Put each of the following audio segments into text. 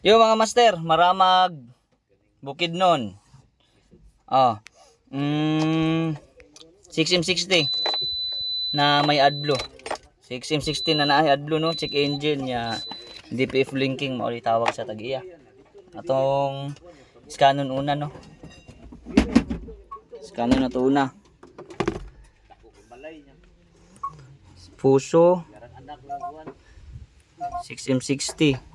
Yo mga master, maramag bukid nun. Oh. 6M60 na may AdBlue. 6M60 na naay AdBlue no, check engine ya DPF linking mao tawag sa tag-iya. Atong Scanon una no. Scanon na to una. Puso 6M60.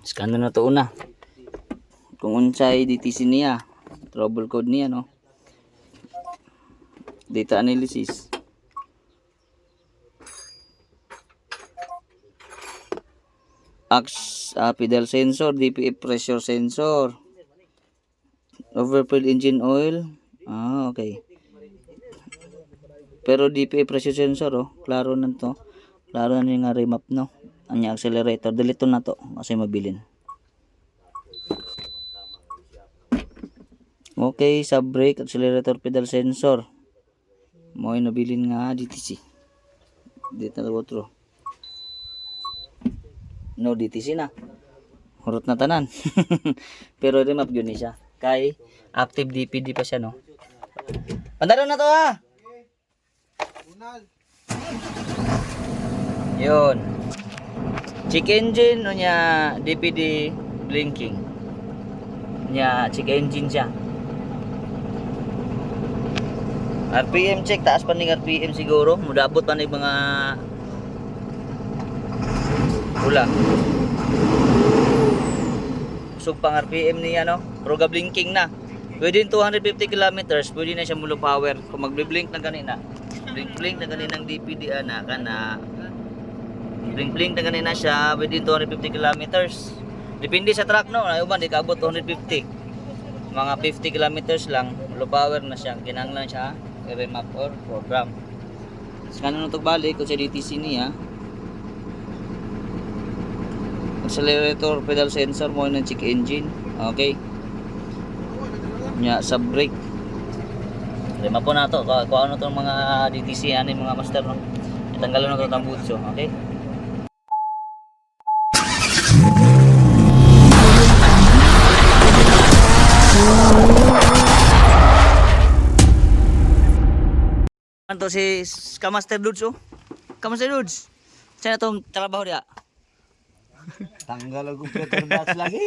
Scanon na to una. Kung unsay DTC niya, trouble code niya no. Data analysis. Pedal sensor, DPF pressure sensor. Overfilled engine oil. Okay. Pero DPF pressure sensor klaro na to. Klaro na yung remap no. Ang accelerator, delete na to kasi mabilin. Okay, sub brake, accelerator, pedal sensor. Mo nabilin nga DTC. Dito na outro. No DTC na. Hurot na tanan. Pero remap yun siya. Kay active DPD pa siya no. Pandaro na to ha. Yun. Check engine no nya DPD blinking. Nya check engine siya. RPM check, taas pa ning RPM siguro. Mudabot pa ning mga wala. Usog pang RPM niya no. Pero blinking na. Within 250 kilometers, pwede na siya mulo power. Kung magbi-blink na kanina. Blink na kaninang DPD ana kana. Blink na kanina siya within 250 kilometers. Depende sa truck no. Ay uban di kaabot 250. Mga 50 kilometers lang, low power na siya. Kinahanglan siya i-remap or program. Scanon na to balik kung sa DTC niya. Accelerator, pedal sensor mo ng check engine. Okay. Nya sub brake. Remap po na to. Kung ano tong mga DTC ani mga master no. Itanggalan na to tambutso, okay? Anto si Kamaster Dudes Kamaster Dudes. Saan na itong trabaho niya? Tanggal ako Peter Box lagi.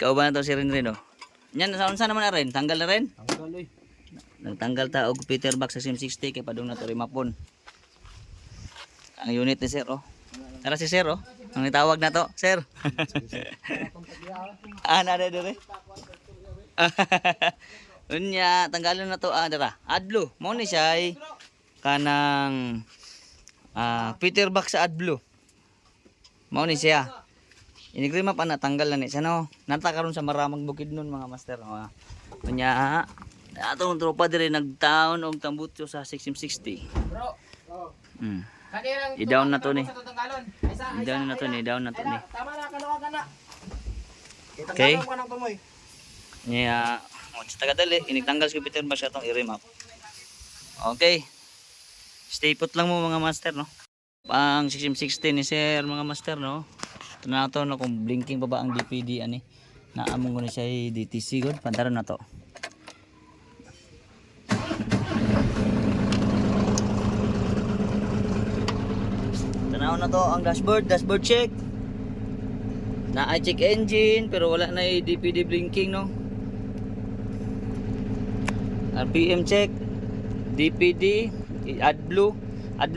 Kauban na to si Rinrin Yan, saan naman na rin? Tanggal na rin? Tanggal oy. Nagtanggal ta og Peter Box sa SIM60 kay padung na to remapon. Ang unit ni Sir Tara si Sir Ang itawag na to, Sir. Nada dire. Unya, tanggalon na to dara. AdBlue. Mo ni siya ay kanang Peter Box sa AdBlue. Mo ni siya. Inigrima pa na tanggal na ni siya no. Nata karon sa maramag bukid nun mga master. Unya, atong tropa dire nagtaon og tambutso sa 6M60. Bro. I-down na to ni. I-down na to ni. Tama na kana. Okay. Ka nang tumoy. Nya, sa tagadali, inigtanggal si Peter Box atong i-remap. Okay. Stay put lang mo mga master no. Pang 6M60 ni Sir mga master no. Tunato na kung blinking pa ba ang DPD ani. Naamong ko na siya DTC god. Pantaron na to. Tanaw na to ang dashboard check. Na check engine pero wala na DPD blinking no. RPM check, DPD, AdBlue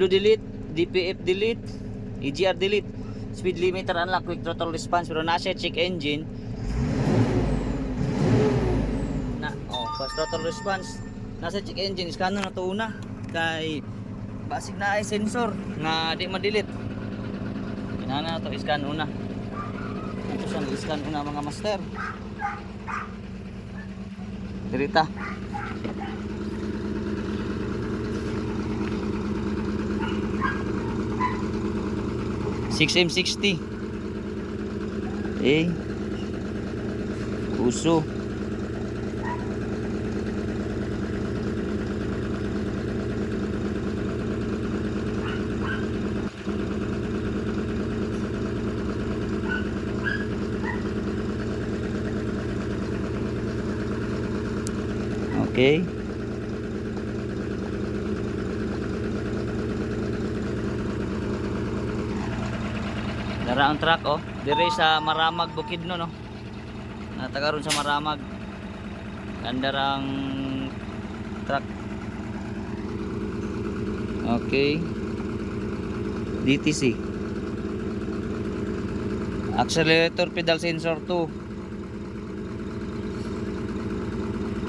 delete, DPF delete, EGR delete, speed limiter unlock, quick throttle response pero nasa check engine na fast throttle response nasa check engine. Scanon na to una kay basig na ay sensor na di ma-delete. Kinahanglan na to scan una. Ito siyang scan una mga master. Dirita. $6M60 Uso. Okay. Dara ang truck oh. Dire sa Maramag Bukidnon no. Natagaron sa Maramag. Gandarang truck. Okay. DTC. Accelerator pedal sensor 2.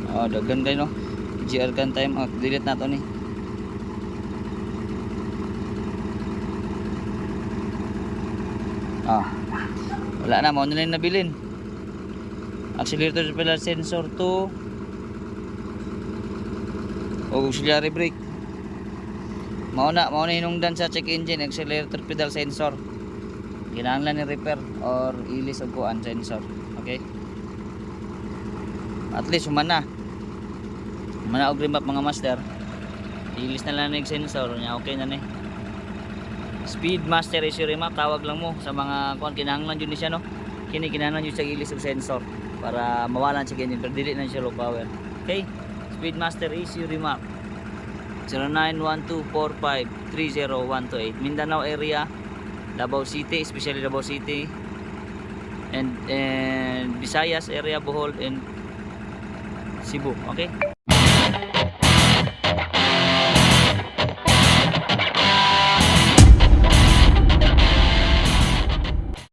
Oh, dagan kayo no. GR kan time. Oh, delete na to ni. Ah. Wala na, mo na lang nabilin. Accelerator pedal sensor 2. O auxiliary brake. Mao na hinungdan sa check engine accelerator pedal sensor. Kinahanglan ni repair or ilis og kuan sensor. Okay? At least humana. Humana og remap mga master. Ilis na lang ng sensor nya okay na ni. Speedmaster is your remap, tawag lang mo sa mga kuan kinahanglan jud ni siya no. Kini kinahanglan jud sa ilis og sensor para mawalan siya ganyan pero dili na siya low power. Okay? Speedmaster is your remap. 0912453018 Mindanao area, Davao City, especially Davao City, and Visayas area, Bohol and Cebu. Okay?